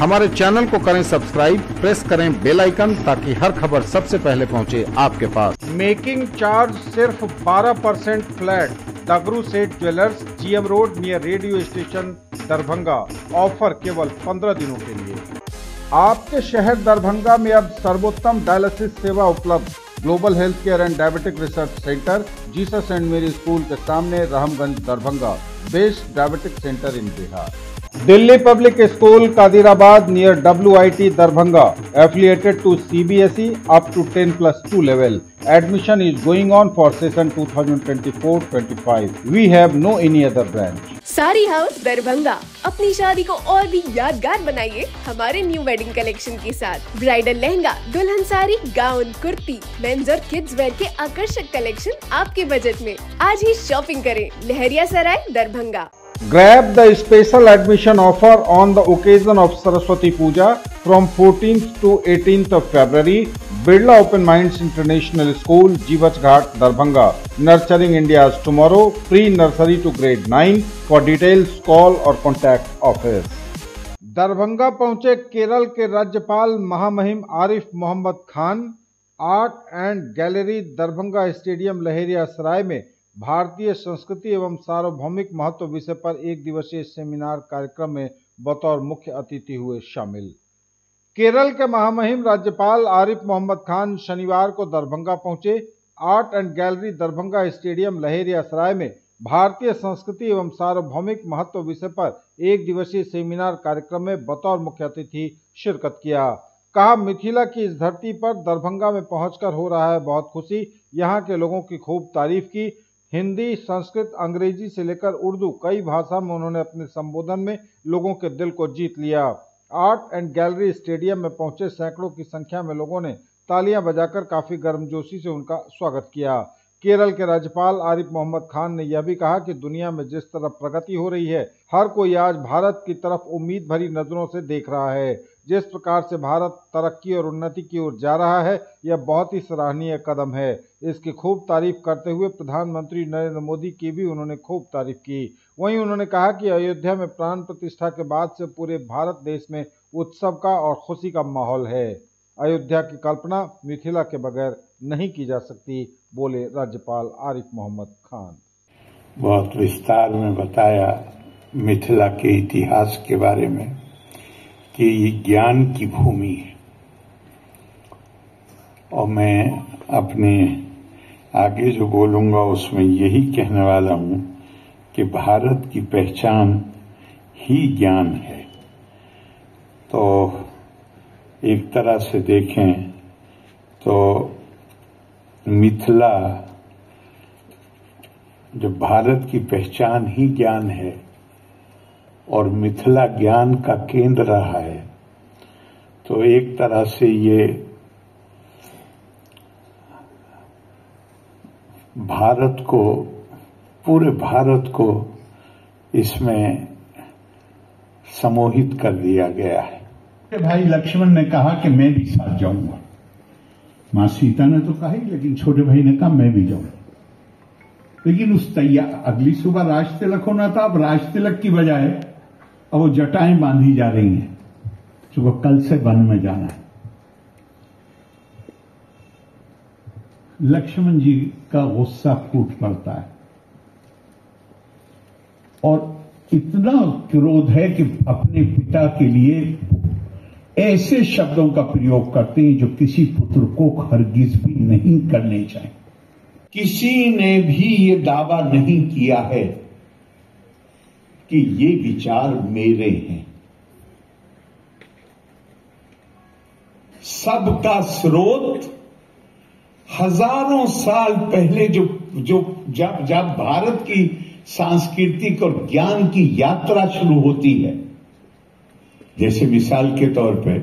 हमारे चैनल को करें सब्सक्राइब, प्रेस करें बेल आइकन ताकि हर खबर सबसे पहले पहुंचे आपके पास। मेकिंग चार्ज सिर्फ 12% फ्लैट। दगरू सेठ jewellers, GM road near radio station, Darbhanga. Offer केवल 15 दिनों के लिए। आपके शहर दरभंगा में अब सर्वोत्तम डायलिसिस सेवा उपलब्ध। Global health care and diabetic research centre, Jesus and Mary school के सामने, Rahamganj, Darbhanga. Best diabetic centre in Bihar. Delhi public school Kadirabad near WIT Darbhanga, affiliated to CBSE up to 10+2 level. Admission is going on for session 2024-25. We have no any other branch. सारी house Darbhanga अपनी शादी को और भी यादगार बनाइए हमारे न्यू वेडिंग कलेक्शन के साथ। ब्राइडल लहंगा, दुल्हन साड़ी, गाउन, कुर्ती, मेंस और किड्स वेयर के आकर्षक कलेक्शन आपके बजट में। आज ही शॉपिंग करें। लहरिया सराय, Darbhanga. Grab the special admission offer on the occasion of Saraswati Puja from 14th to 18th of February. Birla Open Minds International School, Jiwach Ghat, Darbhanga. Nurturing India's tomorrow. Pre-nursery to grade 9. For details, call or contact office. Darbhanga पहुंचे केरल के राज्यपाल महामहिम Arif Mohammad Khan. Art and gallery Darbhanga stadium Laheria Sarai में भारतीय संस्कृति एवं सार्वभौमिक महत्व विषय पर एक दिवसीय सेमिनार कार्यक्रम में बतौर मुख्य अतिथि हुए शामिल। केरल के महामहिम राज्यपाल आरिफ मोहम्मद खान शनिवार को दरभंगा पहुंचे। Art and gallery Darbhanga stadium Laheria Sarai में भारतीय संस्कृति एवं सार्वभौमिक महत्व विषय पर एक दिवसीय सेमिनार कार्यक्रम में बतौर मुख्य अतिथि शिरकत किया। कहा, मिथिला की इस धरती पर दरभंगा में पहुंचकर हो रहा है बहुत खुशी। यहाँ के लोगों की खूब तारीफ की। हिंदी, संस्कृत, अंग्रेजी से लेकर उर्दू कई भाषा में उन्होंने अपने संबोधन में लोगों के दिल को जीत लिया। आर्ट एंड गैलरी स्टेडियम में पहुंचे सैकड़ों की संख्या में लोगों ने तालियां बजाकर काफी गर्मजोशी से उनका स्वागत किया। केरल के राज्यपाल आरिफ मोहम्मद खान ने यह भी कहा कि दुनिया में जिस तरफ प्रगति हो रही है, हर कोई आज भारत की तरफ उम्मीद भरी नजरों से देख रहा है। जिस प्रकार से भारत तरक्की और उन्नति की ओर जा रहा है, यह बहुत ही सराहनीय कदम है। इसकी खूब तारीफ करते हुए प्रधानमंत्री नरेंद्र मोदी की भी उन्होंने खूब तारीफ की। वहीं उन्होंने कहा कि अयोध्या में प्राण प्रतिष्ठा के बाद से पूरे भारत देश में उत्सव का और खुशी का माहौल है। अयोध्या की कल्पना मिथिला के बगैर नहीं की जा सकती, बोले राज्यपाल आरिफ मोहम्मद खान। बहुत विस्तार में बताया मिथिला के इतिहास के बारे में कि ये ज्ञान की भूमि है, और मैं अपने आगे जो बोलूंगा उसमें यही कहने वाला हूं कि भारत की पहचान ही ज्ञान है। तो एक तरह से देखें तो मिथिला, जो भारत की पहचान ही ज्ञान है और मिथिला ज्ञान का केंद्र रहा है, तो एक तरह से ये भारत को, पूरे भारत को इसमें समोहित कर दिया गया है। भाई लक्ष्मण ने कहा कि मैं भी साथ जाऊंगा। मां सीता ने तो कहा ही, लेकिन छोटे भाई ने कहा मैं भी जाऊंगा। लेकिन उस अगली सुबह राज तिलक होना था। अब राज तिलक की बजाय अब वो जटाएं बांधी जा रही हैं, सुबह कल से वन में जाना है। लक्ष्मण जी का गुस्सा फूट पड़ता है और इतना क्रोध है कि अपने पिता के लिए ऐसे शब्दों का प्रयोग करते हैं जो किसी पुत्र को हरगिज भी नहीं करने चाहिए। किसी ने भी ये दावा नहीं किया है कि ये विचार मेरे हैं। सबका स्रोत हजारों साल पहले जब भारत की सांस्कृतिक और ज्ञान की यात्रा शुरू होती है, जैसे मिसाल के तौर पे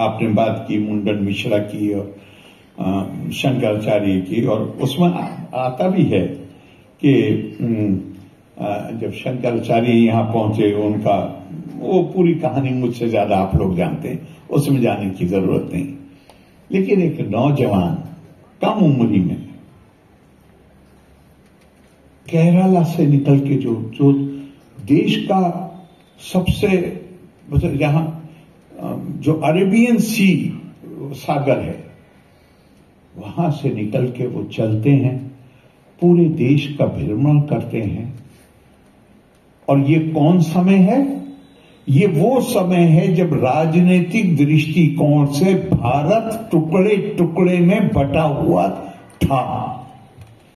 आपने बात की मुंडन मिश्रा की और शंकराचार्य की, और उसमें आता भी है कि जब शंकराचार्य यहां पहुंचे, उनका वो पूरी कहानी मुझसे ज्यादा आप लोग जानते हैं, उसमें जाने की जरूरत नहीं। लेकिन एक नौजवान कम उम्र में केरला से निकल के जो देश का सबसे मतलब यहां जो अरेबियन सी सागर है वहां से निकल के वो चलते हैं, पूरे देश का भ्रमण करते हैं। और ये कौन समय है? ये वो समय है जब राजनीतिक दृष्टिकोण से भारत टुकड़े टुकड़े में बटा हुआ था।